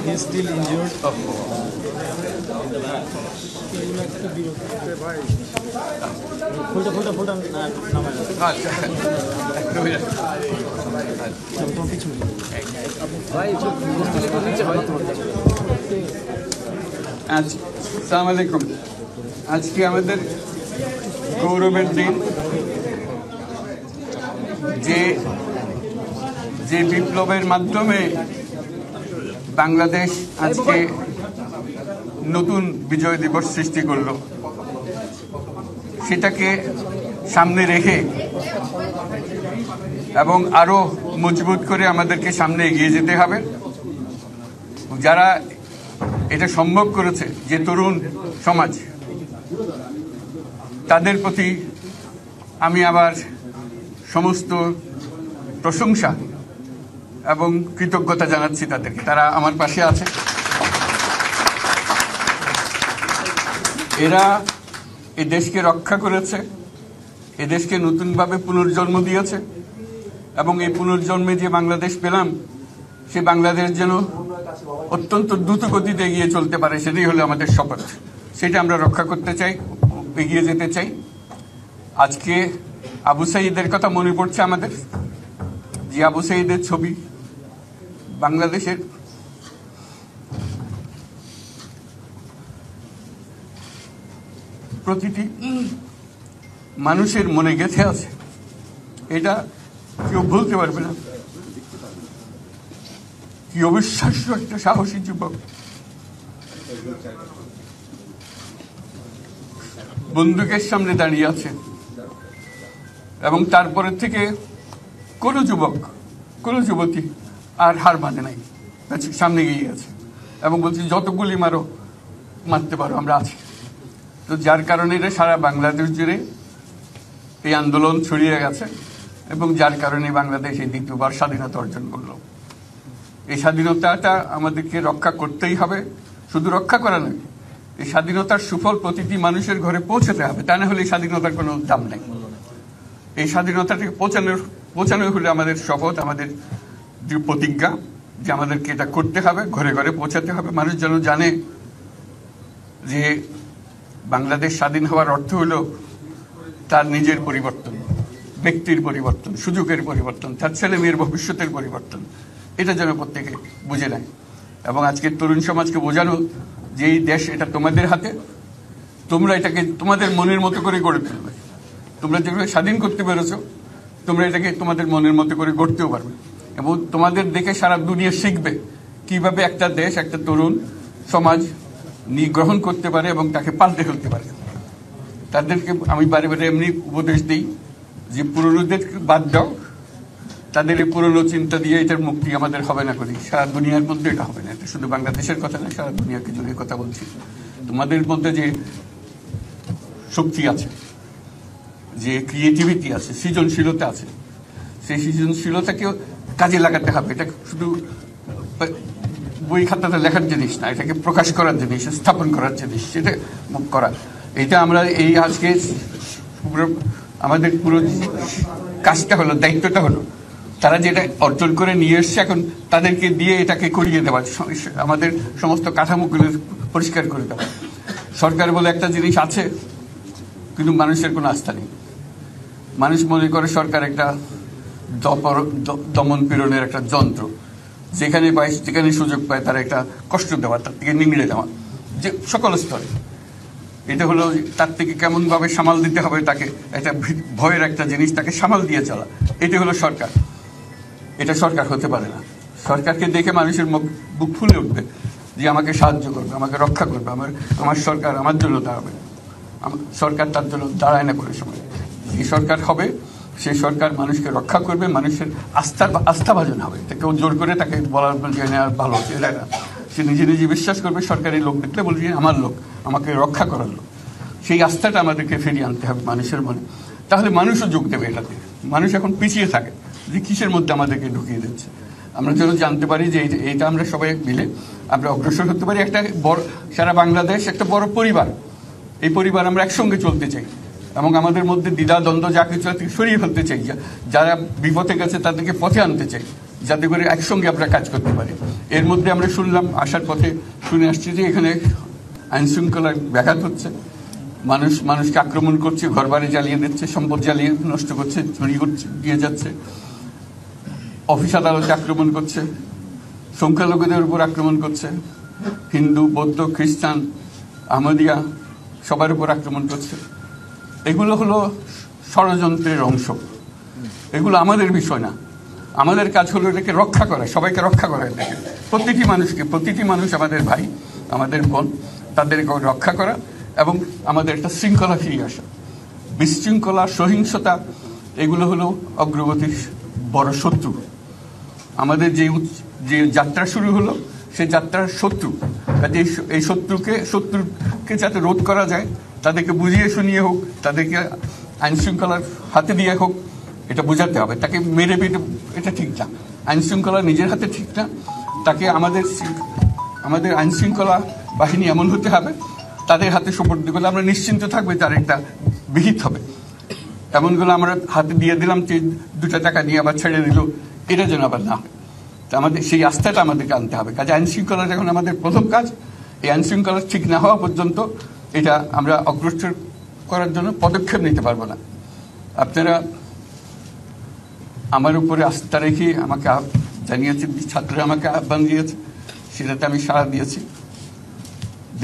He's still injured. আসসালামু আলাইকুম। আজকে আমাদের গৌরবের দিন। যে বিপ্লবের মাধ্যমে বাংলাদেশ আজকে নতুন বিজয় দিবস সৃষ্টি করল, সেটাকে সামনে রেখে এবং আরো মজবুত করে আমাদেরকে সামনে এগিয়ে যেতে হবে। যারা এটা সম্ভব করেছে, যে তরুণ সমাজ, তাদের প্রতি আমি আবার সমস্ত প্রশংসা এবং কৃতজ্ঞতা জানাচ্ছি তাদেরকে। তারা আমার পাশে আছে। এরা এই দেশকে রক্ষা করেছে, এ দেশকে নতুনভাবে পুনর্জন্ম দিয়েছে এবং এই পুনর্জন্মে যে বাংলাদেশ পেলাম, সে বাংলাদেশ যেন অত্যন্ত দ্রুত গতিতে এগিয়ে চলতে পারে, সেটাই হলো আমাদের শপথ। সেটা আমরা রক্ষা করতে চাই, এগিয়ে যেতে চাই। আজকে আবু সাঈদের কথা মনে পড়ছে আমাদের, যে আবু সাঈদের ছবি বাংলাদেশের প্রতিটি মানুষের মনে গেঁথে আছে। এটা কেউ ভুলতে পারবে না। কি অবিশ্বাস্য একটা সাহসী যুবক, বন্দুকের সামনে দাঁড়িয়ে আছে এবং তারপরে থেকে কোনো যুবক, কোনো যুবতী আর হার মানে নাই, সামনে গিয়ে আছে এবং বলছি যত গুলি মারো, মারতে পারো, আমরা আছি। তো যার কারণে সারা বাংলাদেশ জুড়ে এই আন্দোলন ছড়িয়ে গেছে এবং যার কারণে বাংলাদেশ এই দ্বিতীয়বার স্বাধীনতা অর্জন করলো। এই স্বাধীনতাটা আমাদেরকে রক্ষা করতেই হবে। শুধু রক্ষা করা নয়, এই স্বাধীনতার সুফল প্রতিটি মানুষের ঘরে পৌঁছাতে হবে। তা না হলে এই স্বাধীনতার কোনো দাম নেই। এই স্বাধীনতাটাকে পৌঁছানো হলে আমাদের শপথ, আমাদের যে প্রতিজ্ঞা, যে আমাদেরকে এটা করতে হবে, ঘরে ঘরে পৌঁছাতে হবে। মানুষ যেন জানে যে বাংলাদেশ স্বাধীন হওয়ার অর্থ হলো তার নিজের পরিবর্তন, ব্যক্তির পরিবর্তন, সুযোগের পরিবর্তন, তার ছেলে মেয়ের ভবিষ্যতের পরিবর্তন। এটা যেন প্রত্যেকে বুঝে নেয় এবং আজকের তরুণ সমাজকে বোঝানো যে এই দেশ এটা তোমাদের হাতে, তোমরা এটাকে তোমাদের মনের মতো করে গড়ে তুলবে। তোমরা যেভাবে স্বাধীন করতে পেরেছো, তোমরা এটাকে তোমাদের মনের মতো করে গড়তেও পারবে এবং তোমাদের দেখে সারা দুনিয়া শিখবে কিভাবে একটা দেশ, একটা তরুণ সমাজ গ্রহণ করতে পারে এবং তাকে পাল্টে ফেলতে পারে। তাদেরকে আমি বারে বারে এমনি উপদেশ দিই যে পুরনোদের বাদ দাও, তাদের এই পুরনো চিন্তা দিয়ে এটার মুক্তি আমাদের হবে না করি। সারা দুনিয়ার মধ্যে এটা হবে না। এটা শুধু বাংলাদেশের কথা না, সারা দুনিয়াকে জুড়ে কথা বলছি। তোমাদের মধ্যে যে শক্তি আছে, যে ক্রিয়েটিভিটি আছে, সৃজনশীলতা আছে, সেই সৃজনশীলতাকেও কাজে লাগাতে হবে। এটা শুধু বই খাতাতে লেখার জিনিস না, এটাকে প্রকাশ করার জিনিস, স্থাপন করার জিনিস, সেটা করা। এটা আমরা এই আজকে আমাদের পুরো কাজটা হলো, দায়িত্বটা হলো, তারা যেটা অর্জন করে নিয়ে এসছে এখন তাদেরকে দিয়ে এটাকে করিয়ে দেওয়া, আমাদের সমস্ত কাঠামোগুলো পরিষ্কার করে দেওয়া। সরকার বলে একটা জিনিস আছে, কিন্তু মানুষের কোনো আস্থা নেই। মানুষ মনে করে সরকার একটা দমন পীড়নের একটা যন্ত্র, যেখানে পায়, যেখানে সুযোগ পায় তারা একটা কষ্ট দেওয়া, তার থেকে নিংড়ে দেওয়া, যে সকল স্তরে। এটা হলো তার থেকে কেমনভাবে সামাল দিতে হবে তাকে, একটা ভয়ের একটা জিনিস, তাকে সামাল দিয়ে চলা। এটা হলো সরকার। এটা সরকার হতে পারে না। সরকারকে দেখে মানুষের বুক ফুলে উঠবে যে আমাকে সাহায্য করবে, আমাকে রক্ষা করবে, আমার সরকার আমার জন্য দাঁড়াবে। সরকার তার জন্য দাঁড়ায় না কোনো সময়। এই সরকার হবে, সেই সরকার মানুষকে রক্ষা করবে, মানুষের আস্থাভাজন হবে। কেউ জোর করে তাকে বলার ভালো হচ্ছে এটা না। সে নিজে নিজে বিশ্বাস করবে, সরকারি লোক দেখলে বলবে আমার লোক, আমাকে রক্ষা করার লোক। সেই আস্থাটা আমাদেরকে ফিরিয়ে আনতে হবে মানুষের মনে। তাহলে মানুষও যোগ দেবে এটাতে। মানুষ এখন পিছিয়ে থাকে যে কিসের মধ্যে আমাদেরকে ঢুকিয়ে দিচ্ছে। আমরা যেন জানতে পারি যে এইটা আমরা সবাই মিলে আমরা অগ্রসর হতে পারি। একটা বড়, সারা বাংলাদেশ একটা বড় পরিবার, এই পরিবার আমরা একসঙ্গে চলতে চাই এবং আমাদের মধ্যে দ্বিধা দ্বন্দ্ব যা কিছু থেকে সরিয়ে ফেলতে চাই। যারা বিপথে গেছে তাদেরকে পথে আনতে চাই, যাতে করে একসঙ্গে আমরা কাজ করতে পারি। এর মধ্যে আমরা শুনলাম, আসার পথে শুনে আসছি যে এখানে আইন শৃঙ্খলার ব্যাঘাত হচ্ছে, মানুষকে আক্রমণ করছে, ঘরবাড়ি জ্বালিয়ে দিচ্ছে, সম্পদ জ্বালিয়ে নষ্ট করছে, চুরি করছে, দিয়ে যাচ্ছে, অফিস আদালতে আক্রমণ করছে, সংখ্যালঘুদের উপর আক্রমণ করছে, হিন্দু, বৌদ্ধ, খ্রিস্টান, আহমদিয়া সবার উপর আক্রমণ করছে। এগুলো হলো ষড়যন্ত্রের অংশ, এগুলো আমাদের বিষয় না। আমাদের কাজ হলো এটাকে রক্ষা করা, সবাইকে রক্ষা করা, এটাকে প্রতিটি মানুষ আমাদের ভাই, আমাদের বোন, তাদেরকে রক্ষা করা এবং আমাদের একটা শৃঙ্খলা ফিরিয়ে আসা। বিশৃঙ্খলা, সহিংসতা এগুলো হলো অগ্রগতির বড় শত্রু। আমাদের যে যাত্রা শুরু হলো সেই যাত্রার শত্রু, কাজে এই শত্রুকে যাতে রোধ করা যায়, তাদেরকে বুঝিয়ে শুনিয়ে হোক, তাদেরকে আইন শৃঙ্খলার হাতে দিয়ে হোক, এটা বোঝাতে হবে। তাকে মেরে পেটে এটা ঠিক না, আইন শৃঙ্খলা নিজের হাতে ঠিক না। তাকে আমাদের আইন শৃঙ্খলা বাহিনী এমন হতে হবে, তাদের হাতে সুপর্দ করলে আমরা নিশ্চিন্ত থাকবে তার একটা বিহিত হবে। এমনগুলো আমরা হাতে দিয়ে দিলাম, 2 টাকা নিয়ে আবার ছেড়ে দিল, এটা যেন আবার না হয়। তা আমাদের সেই আস্থাটা আমাদেরকে আনতে হবে। কাজে আইন শৃঙ্খলা যখন আমাদের প্রথম কাজ, এই আইন শৃঙ্খলা ঠিক না হওয়া পর্যন্ত এটা আমরা অগ্রসর করার জন্য পদক্ষেপ নিতে পারবো না। আপনারা আমার উপরে আস্থা রেখে আমাকে জানিয়েছেন, ছাত্ররা আমাকে আহ্বান দিয়েছে, সেটাতে আমি সাড়া দিয়েছি।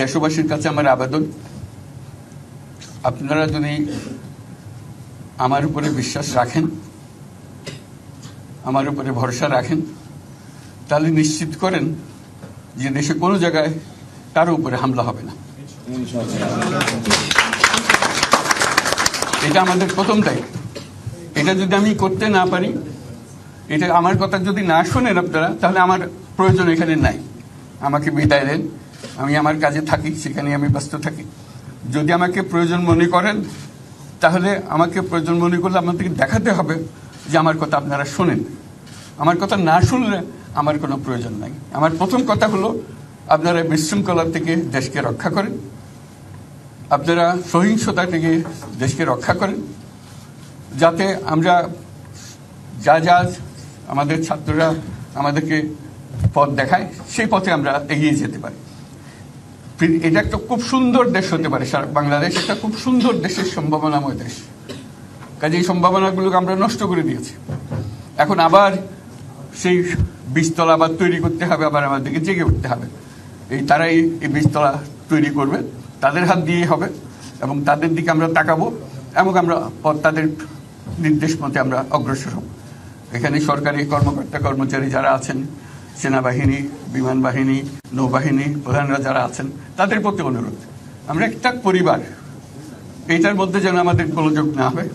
দেশবাসীর কাছে আমার আবেদন, আপনারা যদি আমার উপরে বিশ্বাস রাখেন, আমার উপরে ভরসা রাখেন, তাহলে নিশ্চিত করেন যে দেশে কোনো জায়গায় কারো উপরে হামলা হবে না। এটা আমাদের প্রথম দায়িত্ব। এটা যদি আমি করতে না পারি, এটা আমার কথা যদি না শোনেন আপনারা, তাহলে আমার প্রয়োজন এখানে নাই। আমাকে বিদায় দেন, আমি আমার কাজে থাকি, সেখানে আমি ব্যস্ত থাকি। যদি আমাকে প্রয়োজন মনে করেন, তাহলে আমাকে প্রয়োজন মনে করলে আপনাদেরকে দেখাতে হবে যে আমার কথা আপনারা শোনেন। আমার কথা না শুনলে আমার কোনো প্রয়োজন নাই। আমার প্রথম কথা হলো, আপনারা বিশৃঙ্খলা থেকে দেশকে রক্ষা করেন, আপনারা সহিংসতা থেকে দেশকে রক্ষা করেন, যাতে আমরা যা আমাদের ছাত্ররা আমাদেরকে পথ দেখায়, সেই পথে আমরা এগিয়ে যেতে পারি। এটা একটা খুব সুন্দর দেশ হতে পারে, সারা বাংলাদেশ একটা খুব সুন্দর দেশের সম্ভাবনাময় দেশ। কাজে এই সম্ভাবনাগুলোকে আমরা নষ্ট করে দিয়েছি। এখন আবার সেই বীজতলা আবার তৈরি করতে হবে, আবার আমাদেরকে জেগে উঠতে হবে। তারাই এই বীজতলা তৈরি করবে, তাদের হাত দিয়ে হবে এবং তাদের দিকে আমরা তাকাবো এবং আমরা তাদের নির্দেশ মতে আমরা অগ্রসর হব। এখানে সরকারি কর্মকর্তা কর্মচারী যারা আছেন, সেনাবাহিনী, বিমান বাহিনী, নৌবাহিনী প্রধানরা যারা আছেন, তাদের প্রতি অনুরোধ, আমরা একটা পরিবার, এইটার মধ্যে যেন আমাদের গোলযোগ না হয়।